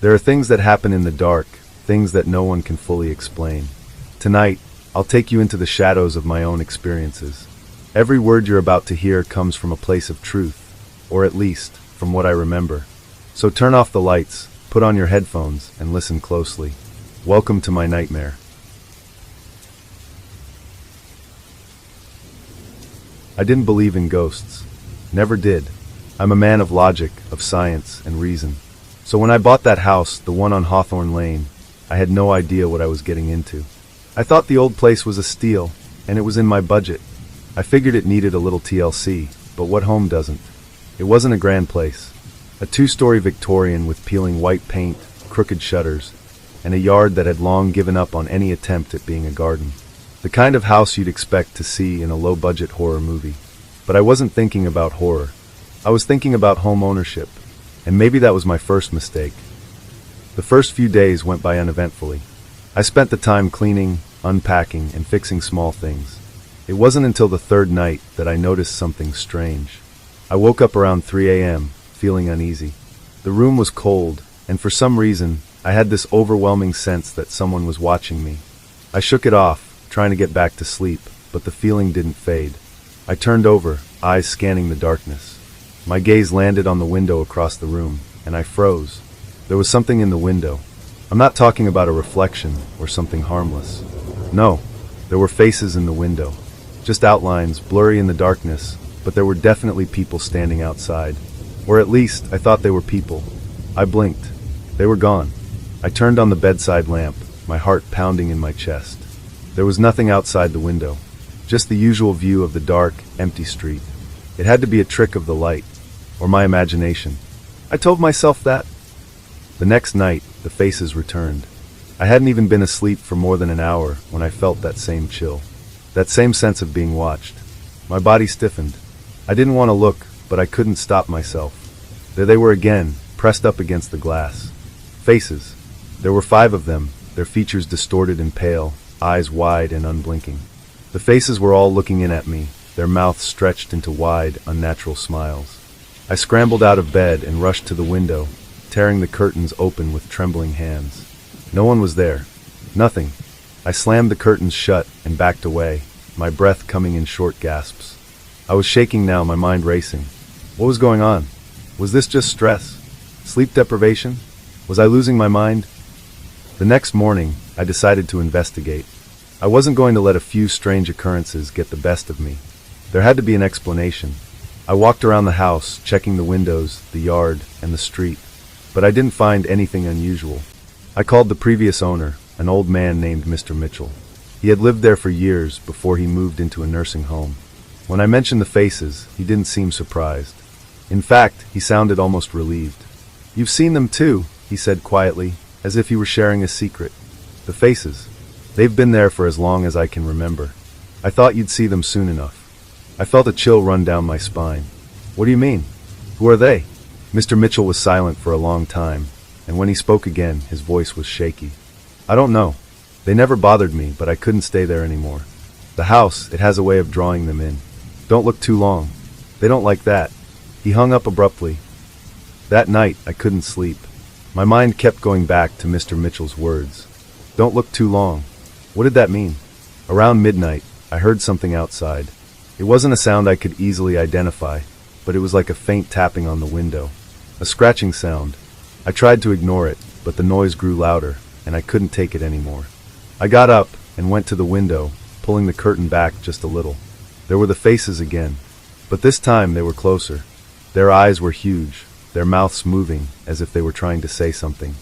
There are things that happen in the dark, things that no one can fully explain. Tonight, I'll take you into the shadows of my own experiences. Every word you're about to hear comes from a place of truth, or at least, from what I remember. So turn off the lights, put on your headphones, and listen closely. Welcome to my nightmare. I didn't believe in ghosts. Never did. I'm a man of logic, of science, and reason. So when I bought that house, the one on Hawthorne Lane, I had no idea what I was getting into. I thought the old place was a steal, and it was in my budget. I figured it needed a little TLC, but what home doesn't? It wasn't a grand place. A 2-story Victorian with peeling white paint, crooked shutters, and a yard that had long given up on any attempt at being a garden. The kind of house you'd expect to see in a low-budget horror movie. But I wasn't thinking about horror. I was thinking about home ownership, and maybe that was my first mistake. The first few days went by uneventfully. I spent the time cleaning, unpacking, and fixing small things. It wasn't until the third night that I noticed something strange. I woke up around 3 a.m., feeling uneasy. The room was cold, and for some reason, I had this overwhelming sense that someone was watching me. I shook it off, trying to get back to sleep, but the feeling didn't fade. I turned over, eyes scanning the darkness. My gaze landed on the window across the room, and I froze. There was something in the window. I'm not talking about a reflection or something harmless. No, there were faces in the window. Just outlines, blurry in the darkness, but there were definitely people standing outside. Or at least, I thought they were people. I blinked. They were gone. I turned on the bedside lamp, my heart pounding in my chest. There was nothing outside the window, just the usual view of the dark, empty street. It had to be a trick of the light, or my imagination. I told myself that. The next night, the faces returned. I hadn't even been asleep for more than an hour when I felt that same chill, that same sense of being watched. My body stiffened. I didn't want to look, but I couldn't stop myself. There they were again, pressed up against the glass. Faces. There were 5 of them, their features distorted and pale, eyes wide and unblinking. The faces were all looking in at me, their mouths stretched into wide, unnatural smiles. I scrambled out of bed and rushed to the window, tearing the curtains open with trembling hands. No one was there. Nothing. I slammed the curtains shut and backed away, my breath coming in short gasps. I was shaking now, my mind racing. What was going on? Was this just stress? Sleep deprivation? Was I losing my mind? The next morning, I decided to investigate. I wasn't going to let a few strange occurrences get the best of me. There had to be an explanation. I walked around the house, checking the windows, the yard, and the street, but I didn't find anything unusual. I called the previous owner, an old man named Mr. Mitchell. He had lived there for years before he moved into a nursing home. When I mentioned the faces, he didn't seem surprised. In fact, he sounded almost relieved. "You've seen them too," he said quietly, as if he were sharing a secret. "The faces. They've been there for as long as I can remember. I thought you'd see them soon enough." I felt a chill run down my spine. "What do you mean? Who are they?" Mr. Mitchell was silent for a long time, and when he spoke again, his voice was shaky. "I don't know. They never bothered me, but I couldn't stay there anymore. The house, it has a way of drawing them in. Don't look too long. They don't like that." He hung up abruptly. That night, I couldn't sleep. My mind kept going back to Mr. Mitchell's words. Don't look too long. What did that mean? Around midnight, I heard something outside. It wasn't a sound I could easily identify, but it was like a faint tapping on the window. A scratching sound. I tried to ignore it, but the noise grew louder, and I couldn't take it anymore. I got up and went to the window, pulling the curtain back just a little. There were the faces again, but this time they were closer. Their eyes were huge, their mouths moving as if they were trying to say something.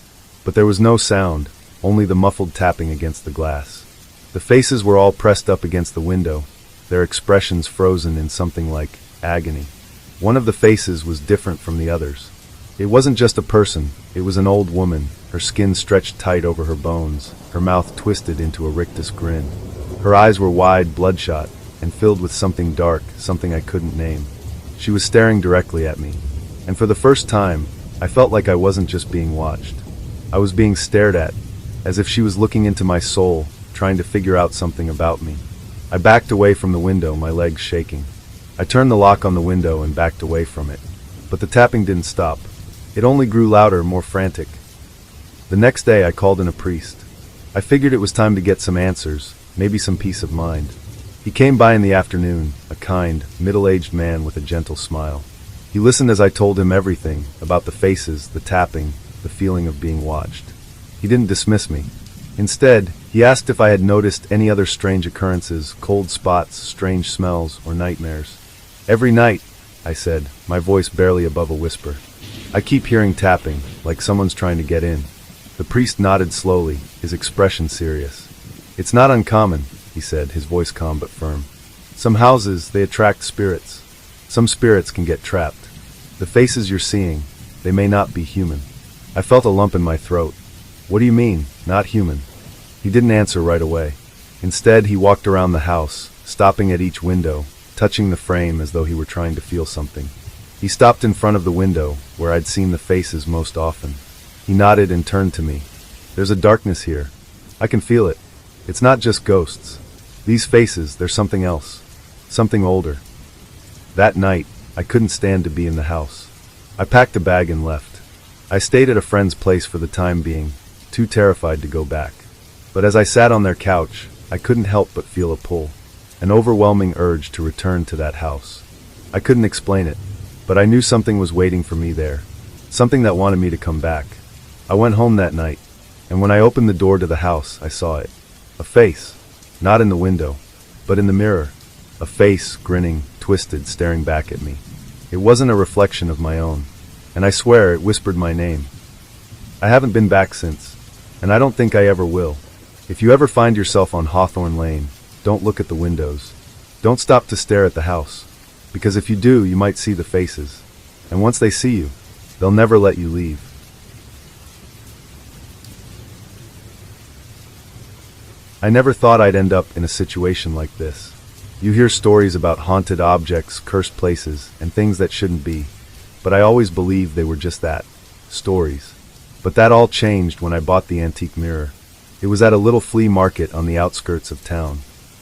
But there was no sound, only the muffled tapping against the glass. The faces were all pressed up against the window, their expressions frozen in something like agony. One of the faces was different from the others. It wasn't just a person, it was an old woman, her skin stretched tight over her bones, her mouth twisted into a rictus grin. Her eyes were wide, bloodshot, and filled with something dark, something I couldn't name. She was staring directly at me, and for the first time, I felt like I wasn't just being watched. I was being stared at, as if she was looking into my soul, trying to figure out something about me. I backed away from the window, my legs shaking. I turned the lock on the window and backed away from it, but the tapping didn't stop. It only grew louder, more frantic. The next day I called in a priest. I figured it was time to get some answers, maybe some peace of mind. He came by in the afternoon, a kind, middle-aged man with a gentle smile. He listened as I told him everything about the faces, the tapping, the feeling of being watched. He didn't dismiss me. Instead, he asked if I had noticed any other strange occurrences, cold spots, strange smells, or nightmares. Every night, I said, my voice barely above a whisper. I keep hearing tapping, like someone's trying to get in. The priest nodded slowly, his expression serious. It's not uncommon, he said, his voice calm but firm. Some houses, they attract spirits. Some spirits can get trapped. The faces you're seeing, they may not be human. I felt a lump in my throat. What do you mean, not human? He didn't answer right away. Instead, he walked around the house, stopping at each window, touching the frame as though he were trying to feel something. He stopped in front of the window, where I'd seen the faces most often. He nodded and turned to me. There's a darkness here. I can feel it. It's not just ghosts. These faces, they're something else. Something older. That night, I couldn't stand to be in the house. I packed a bag and left. I stayed at a friend's place for the time being, too terrified to go back. But as I sat on their couch, I couldn't help but feel a pull, an overwhelming urge to return to that house. I couldn't explain it, but I knew something was waiting for me there, something that wanted me to come back. I went home that night, and when I opened the door to the house, I saw it. A face, not in the window, but in the mirror. A face, grinning, twisted, staring back at me. It wasn't a reflection of my own, and I swear it whispered my name. I haven't been back since, and I don't think I ever will. If you ever find yourself on Hawthorne Lane, don't look at the windows. Don't stop to stare at the house, because if you do, you might see the faces. And once they see you, they'll never let you leave. I never thought I'd end up in a situation like this. You hear stories about haunted objects, cursed places, and things that shouldn't be, but I always believed they were just that, stories. But that all changed when I bought the antique mirror. It was at a little flea market on the outskirts of town.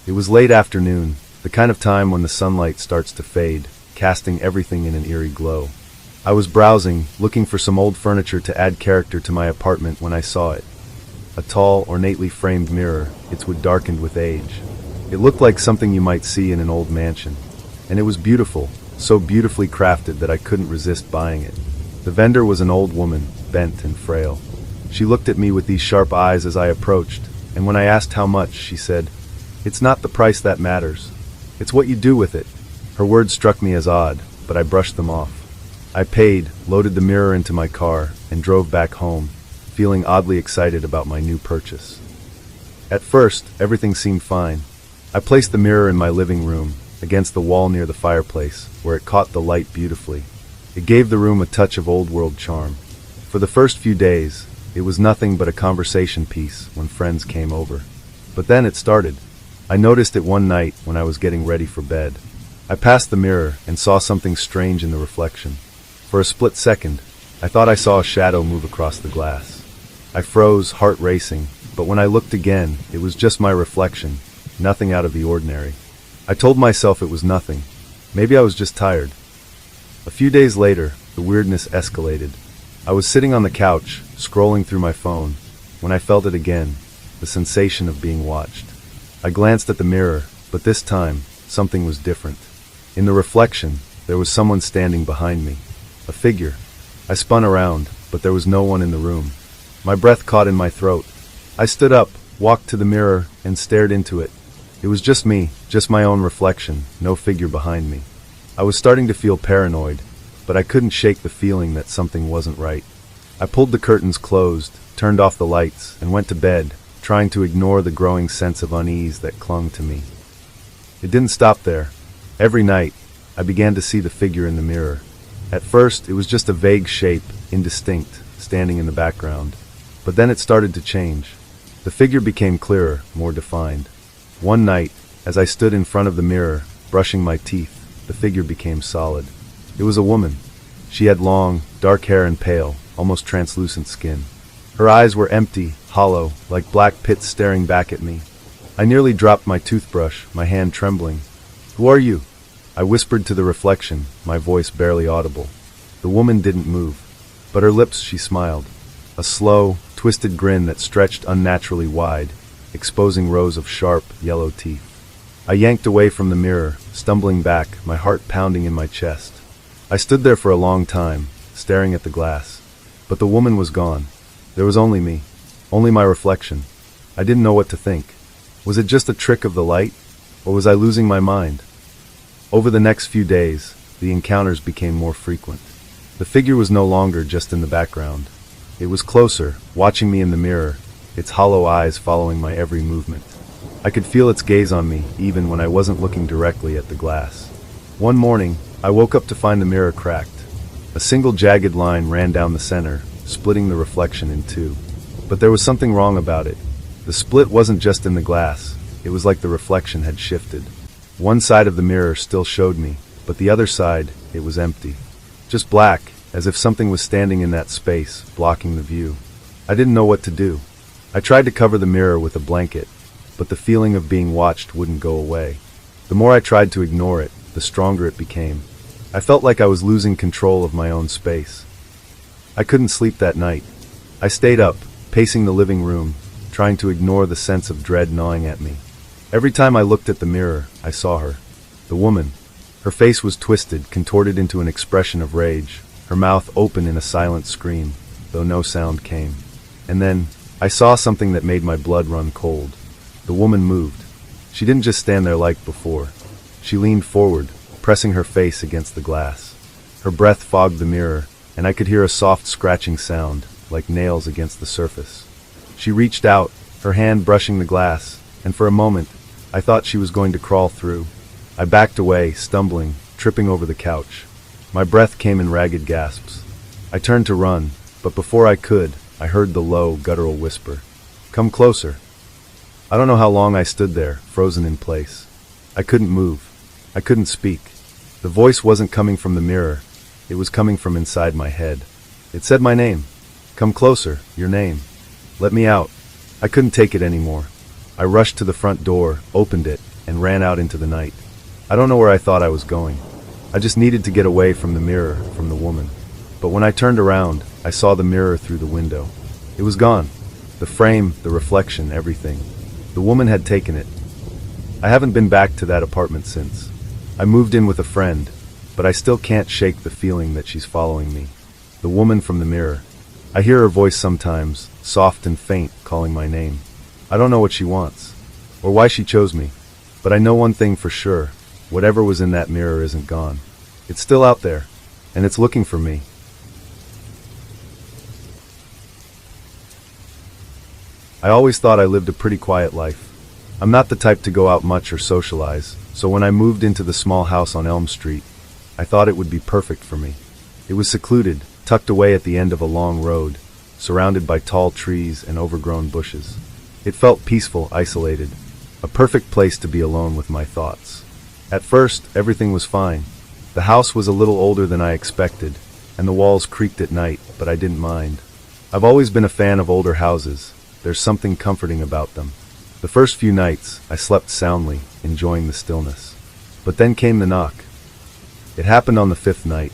It was late afternoon, the kind of time when the sunlight starts to fade, casting everything in an eerie glow. I was browsing, looking for some old furniture to add character to my apartment when I saw it. A tall, ornately framed mirror, its wood darkened with age. It looked like something you might see in an old mansion. And it was beautiful, so beautifully crafted that I couldn't resist buying it. The vendor was an old woman, bent and frail. She looked at me with these sharp eyes as I approached, and when I asked how much, she said, "It's not the price that matters. It's what you do with it." Her words struck me as odd, but I brushed them off. I paid, loaded the mirror into my car, and drove back home, feeling oddly excited about my new purchase. At first, everything seemed fine. I placed the mirror in my living room, against the wall near the fireplace, where it caught the light beautifully. It gave the room a touch of old-world charm. For the first few days, it was nothing but a conversation piece when friends came over. But then it started. I noticed it one night when I was getting ready for bed. I passed the mirror and saw something strange in the reflection. For a split second, I thought I saw a shadow move across the glass. I froze, heart racing, but when I looked again, it was just my reflection, nothing out of the ordinary. I told myself it was nothing. Maybe I was just tired. A few days later, the weirdness escalated. I was sitting on the couch, scrolling through my phone, when I felt it again, the sensation of being watched. I glanced at the mirror, but this time, something was different. In the reflection, there was someone standing behind me. A figure. I spun around, but there was no one in the room. My breath caught in my throat. I stood up, walked to the mirror, and stared into it. It was just me, just my own reflection, no figure behind me. I was starting to feel paranoid, but I couldn't shake the feeling that something wasn't right. I pulled the curtains closed, turned off the lights, and went to bed, trying to ignore the growing sense of unease that clung to me. It didn't stop there. Every night, I began to see the figure in the mirror. At first, it was just a vague shape, indistinct, standing in the background. But then it started to change. The figure became clearer, more defined. One night, as I stood in front of the mirror, brushing my teeth, the figure became solid. It was a woman. She had long, dark hair and pale, almost translucent skin. Her eyes were empty, hollow, like black pits staring back at me. I nearly dropped my toothbrush, my hand trembling. "Who are you?" I whispered to the reflection, my voice barely audible. The woman didn't move, but her lips she smiled. a slow, twisted grin that stretched unnaturally wide, exposing rows of sharp, yellow teeth. I yanked away from the mirror, stumbling back, my heart pounding in my chest. I stood there for a long time, staring at the glass. But the woman was gone. There was only me. Only my reflection. I didn't know what to think. Was it just a trick of the light? Or was I losing my mind? Over the next few days, the encounters became more frequent. The figure was no longer just in the background. It was closer, watching me in the mirror, its hollow eyes following my every movement. I could feel its gaze on me, even when I wasn't looking directly at the glass. One morning, I woke up to find the mirror cracked. A single jagged line ran down the center, splitting the reflection in two. But there was something wrong about it. The split wasn't just in the glass, it was like the reflection had shifted. One side of the mirror still showed me, but the other side, it was empty. Just black, as if something was standing in that space, blocking the view. I didn't know what to do. I tried to cover the mirror with a blanket, but the feeling of being watched wouldn't go away. The more I tried to ignore it, the stronger it became. I felt like I was losing control of my own space. I couldn't sleep that night. I stayed up, pacing the living room, trying to ignore the sense of dread gnawing at me. Every time I looked at the mirror, I saw her. The woman. Her face was twisted, contorted into an expression of rage, her mouth open in a silent scream, though no sound came. And then, I saw something that made my blood run cold. The woman moved. She didn't just stand there like before. She leaned forward, pressing her face against the glass. Her breath fogged the mirror, and I could hear a soft scratching sound, like nails against the surface. She reached out, her hand brushing the glass, and for a moment, I thought she was going to crawl through. I backed away, stumbling, tripping over the couch. My breath came in ragged gasps. I turned to run, but before I could, I heard the low, guttural whisper. "Come closer." I don't know how long I stood there, frozen in place. I couldn't move. I couldn't speak. The voice wasn't coming from the mirror. It was coming from inside my head. It said my name. "Come closer, your name. Let me out." I couldn't take it anymore. I rushed to the front door, opened it, and ran out into the night. I don't know where I thought I was going. I just needed to get away from the mirror, from the woman. But when I turned around, I saw the mirror through the window. It was gone. The frame, the reflection, everything. The woman had taken it. I haven't been back to that apartment since. I moved in with a friend, but I still can't shake the feeling that she's following me. The woman from the mirror. I hear her voice sometimes, soft and faint, calling my name. I don't know what she wants, or why she chose me, but I know one thing for sure. Whatever was in that mirror isn't gone. It's still out there, and it's looking for me. I always thought I lived a pretty quiet life. I'm not the type to go out much or socialize, so when I moved into the small house on Elm Street, I thought it would be perfect for me. It was secluded, tucked away at the end of a long road, surrounded by tall trees and overgrown bushes. It felt peaceful, isolated, a perfect place to be alone with my thoughts. At first, everything was fine. The house was a little older than I expected, and the walls creaked at night, but I didn't mind. I've always been a fan of older houses. There's something comforting about them. The first few nights, I slept soundly, enjoying the stillness. But then came the knock. It happened on the fifth night.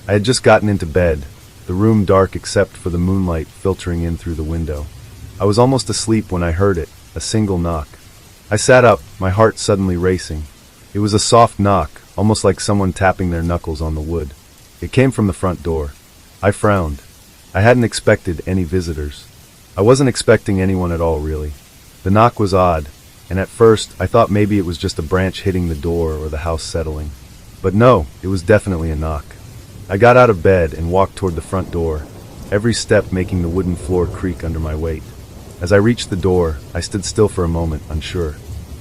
I had just gotten into bed, the room dark except for the moonlight filtering in through the window. I was almost asleep when I heard it, a single knock. I sat up, my heart suddenly racing. It was a soft knock, almost like someone tapping their knuckles on the wood. It came from the front door. I frowned. I hadn't expected any visitors. I wasn't expecting anyone at all, really. The knock was odd, and at first I thought maybe it was just a branch hitting the door or the house settling. But no, it was definitely a knock. I got out of bed and walked toward the front door, every step making the wooden floor creak under my weight. As I reached the door, I stood still for a moment, unsure.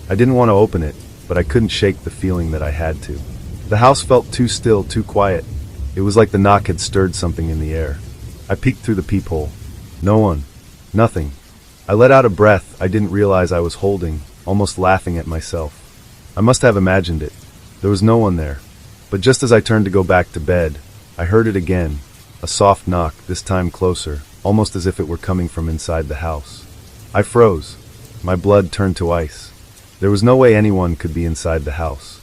I didn't want to open it, but I couldn't shake the feeling that I had to. The house felt too still, too quiet. It was like the knock had stirred something in the air. I peeked through the peephole. No one. Nothing. I let out a breath I didn't realize I was holding, almost laughing at myself. I must have imagined it. There was no one there. But just as I turned to go back to bed, I heard it again. A soft knock, this time closer, almost as if it were coming from inside the house. I froze. My blood turned to ice. There was no way anyone could be inside the house.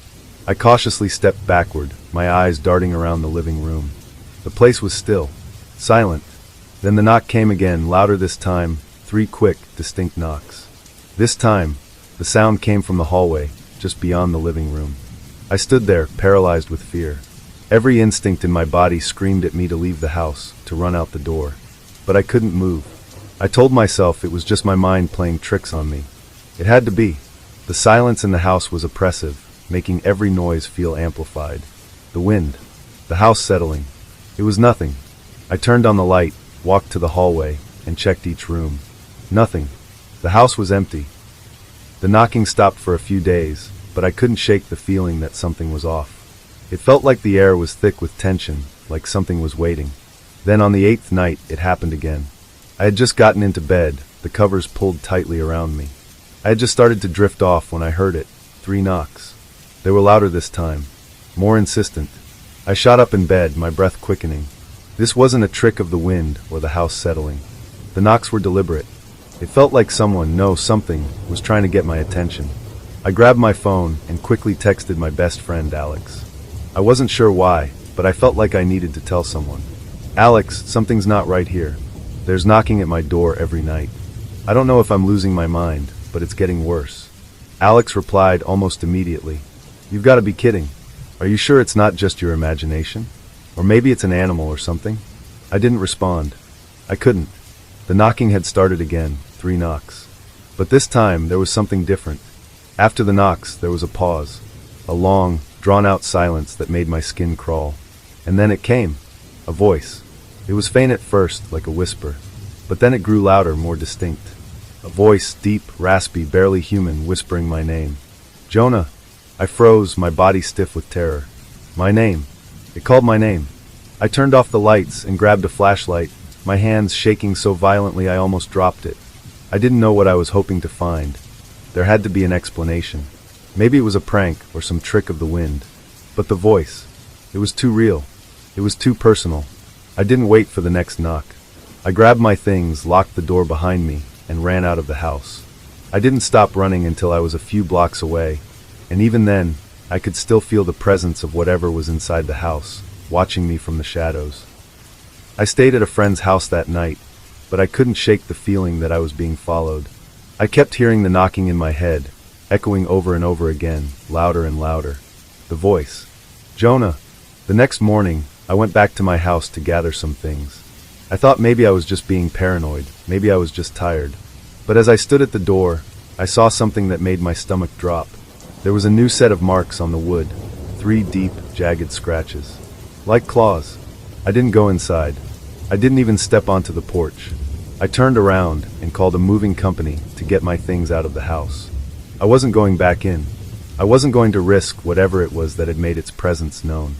I cautiously stepped backward, my eyes darting around the living room. The place was still, silent. Then the knock came again, louder this time, 3 quick, distinct knocks. This time, the sound came from the hallway, just beyond the living room. I stood there, paralyzed with fear. Every instinct in my body screamed at me to leave the house, to run out the door. But I couldn't move. I told myself it was just my mind playing tricks on me. It had to be. The silence in the house was oppressive, making every noise feel amplified. The wind. The house settling. It was nothing. I turned on the light, walked to the hallway, and checked each room. Nothing. The house was empty. The knocking stopped for a few days, but I couldn't shake the feeling that something was off. It felt like the air was thick with tension, like something was waiting. Then on the 8th night, it happened again. I had just gotten into bed, the covers pulled tightly around me. I had just started to drift off when I heard it. 3 knocks. They were louder this time, more insistent. I shot up in bed, my breath quickening. This wasn't a trick of the wind or the house settling. The knocks were deliberate. It felt like something, was trying to get my attention. I grabbed my phone and quickly texted my best friend, Alex. I wasn't sure why, but I felt like I needed to tell someone. Alex, something's not right here. There's knocking at my door every night. I don't know if I'm losing my mind, but it's getting worse. Alex replied almost immediately. You've got to be kidding. Are you sure it's not just your imagination? Or maybe it's an animal or something? I didn't respond. I couldn't. The knocking had started again, 3 knocks. But this time, there was something different. After the knocks, there was a pause. A long, drawn-out silence that made my skin crawl. And then it came. A voice. It was faint at first, like a whisper. But then it grew louder, more distinct. A voice, deep, raspy, barely human, whispering my name. Jonah. I froze, my body stiff with terror. My name. It called my name. I turned off the lights and grabbed a flashlight, my hands shaking so violently I almost dropped it. I didn't know what I was hoping to find. There had to be an explanation. Maybe it was a prank or some trick of the wind. But the voice. It was too real. It was too personal. I didn't wait for the next knock. I grabbed my things, locked the door behind me, and ran out of the house. I didn't stop running until I was a few blocks away, and even then, I could still feel the presence of whatever was inside the house, watching me from the shadows. I stayed at a friend's house that night, but I couldn't shake the feeling that I was being followed. I kept hearing the knocking in my head, echoing over and over again, louder and louder. The voice. Jonah. The next morning, I went back to my house to gather some things. I thought maybe I was just being paranoid, maybe I was just tired. But as I stood at the door, I saw something that made my stomach drop. There was a new set of marks on the wood, 3 deep, jagged scratches. Like claws. I didn't go inside. I didn't even step onto the porch. I turned around and called a moving company to get my things out of the house. I wasn't going back in. I wasn't going to risk whatever it was that had made its presence known.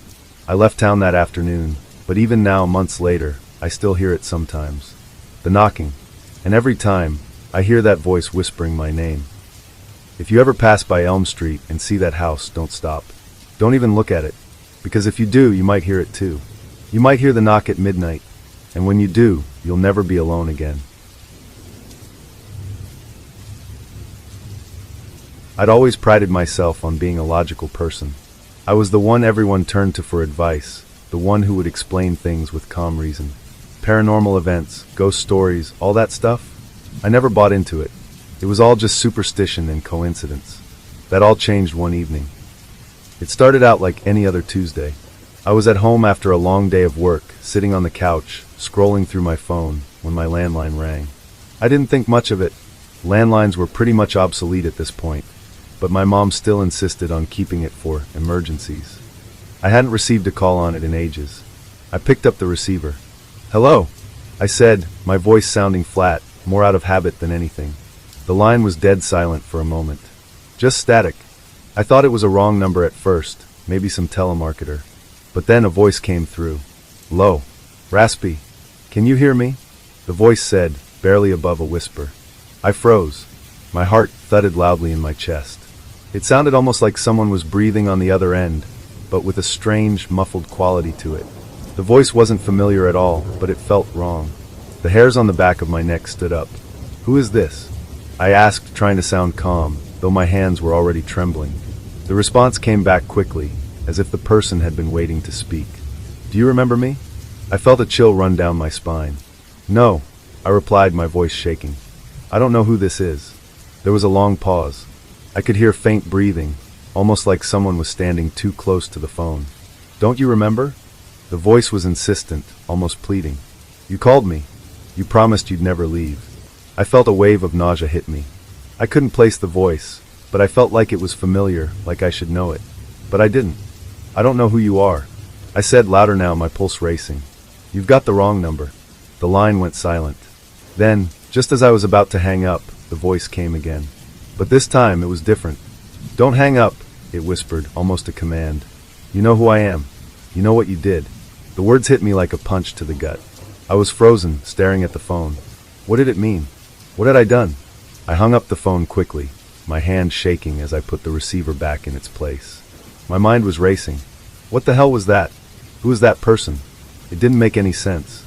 I left town that afternoon, but even now, months later, I still hear it sometimes. The knocking. And every time, I hear that voice whispering my name. If you ever pass by Elm Street and see that house, don't stop. Don't even look at it. Because if you do, you might hear it too. You might hear the knock at midnight. And when you do, you'll never be alone again. I'd always prided myself on being a logical person. I was the one everyone turned to for advice, the one who would explain things with calm reason. Paranormal events, ghost stories, all that stuff, I never bought into it. It was all just superstition and coincidence. That all changed one evening. It started out like any other Tuesday. I was at home after a long day of work, sitting on the couch, scrolling through my phone, when my landline rang. I didn't think much of it. Landlines were pretty much obsolete at this point, but my mom still insisted on keeping it for emergencies. I hadn't received a call on it in ages. I picked up the receiver. Hello, I said, my voice sounding flat, more out of habit than anything. The line was dead silent for a moment. Just static. I thought it was a wrong number at first, maybe some telemarketer. But then a voice came through. Low. Raspy. Can you hear me? The voice said, barely above a whisper. I froze. My heart thudded loudly in my chest. It sounded almost like someone was breathing on the other end, but with a strange, muffled quality to it. The voice wasn't familiar at all, but it felt wrong. The hairs on the back of my neck stood up. Who is this? I asked, trying to sound calm, though my hands were already trembling. The response came back quickly, as if the person had been waiting to speak. Do you remember me? I felt a chill run down my spine. No, I replied, my voice shaking. I don't know who this is. There was a long pause. I could hear faint breathing, almost like someone was standing too close to the phone. Don't you remember? The voice was insistent, almost pleading. You called me. You promised you'd never leave. I felt a wave of nausea hit me. I couldn't place the voice, but I felt like it was familiar, like I should know it. But I didn't. I don't know who you are, I said louder now, my pulse racing. You've got the wrong number. The line went silent. Then, just as I was about to hang up, the voice came again. But this time it was different. Don't hang up, it whispered, almost a command. You know who I am. You know what you did. The words hit me like a punch to the gut. I was frozen, staring at the phone. What did it mean? What had I done? I hung up the phone quickly, my hand shaking as I put the receiver back in its place. My mind was racing. What the hell was that? Who was that person? It didn't make any sense.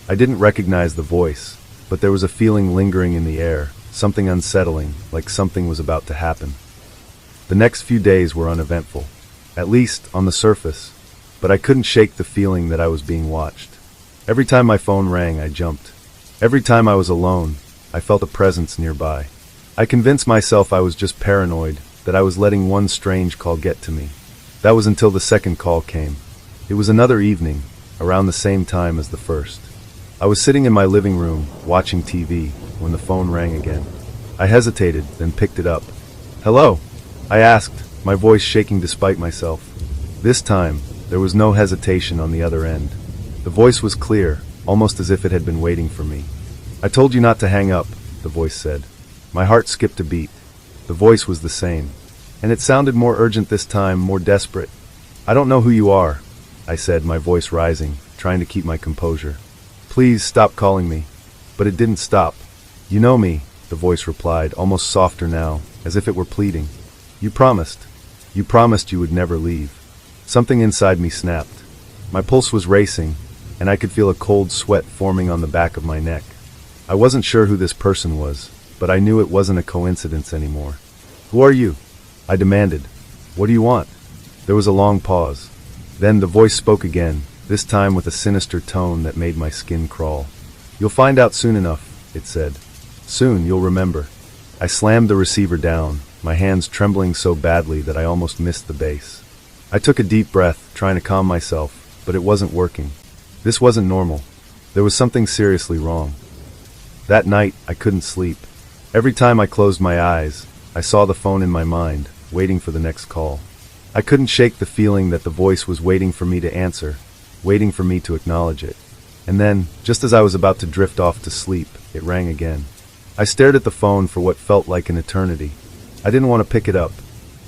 I didn't recognize the voice, but there was a feeling lingering in the air, something unsettling, like something was about to happen. The next few days were uneventful, at least on the surface, but I couldn't shake the feeling that I was being watched. Every time my phone rang, I jumped. Every time I was alone, I felt a presence nearby. I convinced myself I was just paranoid, that I was letting one strange call get to me. That was until the second call came. It was another evening, around the same time as the first. I was sitting in my living room, watching TV, when the phone rang again. I hesitated, then picked it up. Hello? I asked, my voice shaking despite myself. This time, there was no hesitation on the other end. The voice was clear, almost as if it had been waiting for me. I told you not to hang up, the voice said. My heart skipped a beat. The voice was the same. And it sounded more urgent this time, more desperate. I don't know who you are, I said, my voice rising, trying to keep my composure. Please stop calling me. But it didn't stop. You know me, the voice replied, almost softer now, as if it were pleading. You promised. You promised you would never leave. Something inside me snapped. My pulse was racing, and I could feel a cold sweat forming on the back of my neck. I wasn't sure who this person was, but I knew it wasn't a coincidence anymore. Who are you? I demanded. What do you want? There was a long pause. Then the voice spoke again, this time with a sinister tone that made my skin crawl. You'll find out soon enough, it said. Soon you'll remember. I slammed the receiver down, my hands trembling so badly that I almost missed the base. I took a deep breath, trying to calm myself, but it wasn't working. This wasn't normal. There was something seriously wrong. That night, I couldn't sleep. Every time I closed my eyes, I saw the phone in my mind, waiting for the next call. I couldn't shake the feeling that the voice was waiting for me to answer, waiting for me to acknowledge it. And then, just as I was about to drift off to sleep, it rang again. I stared at the phone for what felt like an eternity. I didn't want to pick it up.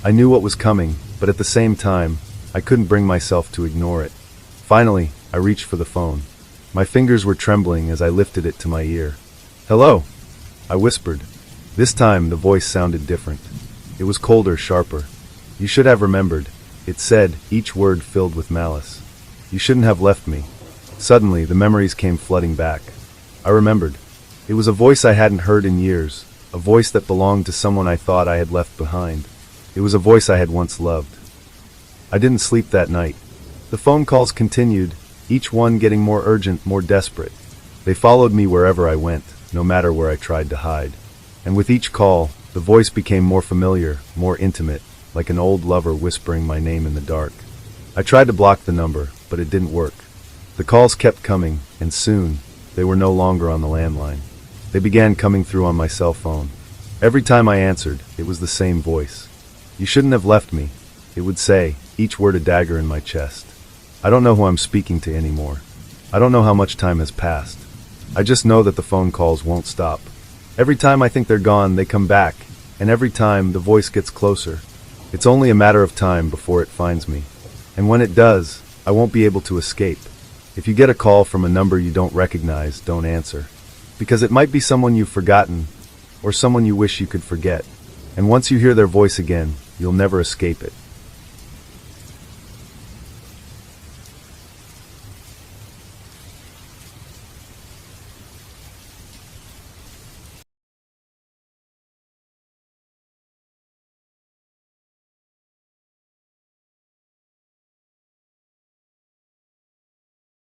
I knew what was coming, but at the same time, I couldn't bring myself to ignore it. Finally, I reached for the phone. My fingers were trembling as I lifted it to my ear. Hello, I whispered. This time, the voice sounded different. It was colder, sharper. You should have remembered, it said, each word filled with malice. You shouldn't have left me. Suddenly, the memories came flooding back. I remembered. It was a voice I hadn't heard in years, a voice that belonged to someone I thought I had left behind. It was a voice I had once loved. I didn't sleep that night. The phone calls continued, each one getting more urgent, more desperate. They followed me wherever I went, no matter where I tried to hide. And with each call, the voice became more familiar, more intimate, like an old lover whispering my name in the dark. I tried to block the number, but it didn't work. The calls kept coming, and soon, they were no longer on the landline. They began coming through on my cell phone. Every time I answered, it was the same voice. You shouldn't have left me, it would say, each word a dagger in my chest. I don't know who I'm speaking to anymore. I don't know how much time has passed. I just know that the phone calls won't stop. Every time I think they're gone, they come back, and every time the voice gets closer. It's only a matter of time before it finds me. And when it does, I won't be able to escape. If you get a call from a number you don't recognize, don't answer. Because it might be someone you've forgotten, or someone you wish you could forget. And once you hear their voice again, you'll never escape it.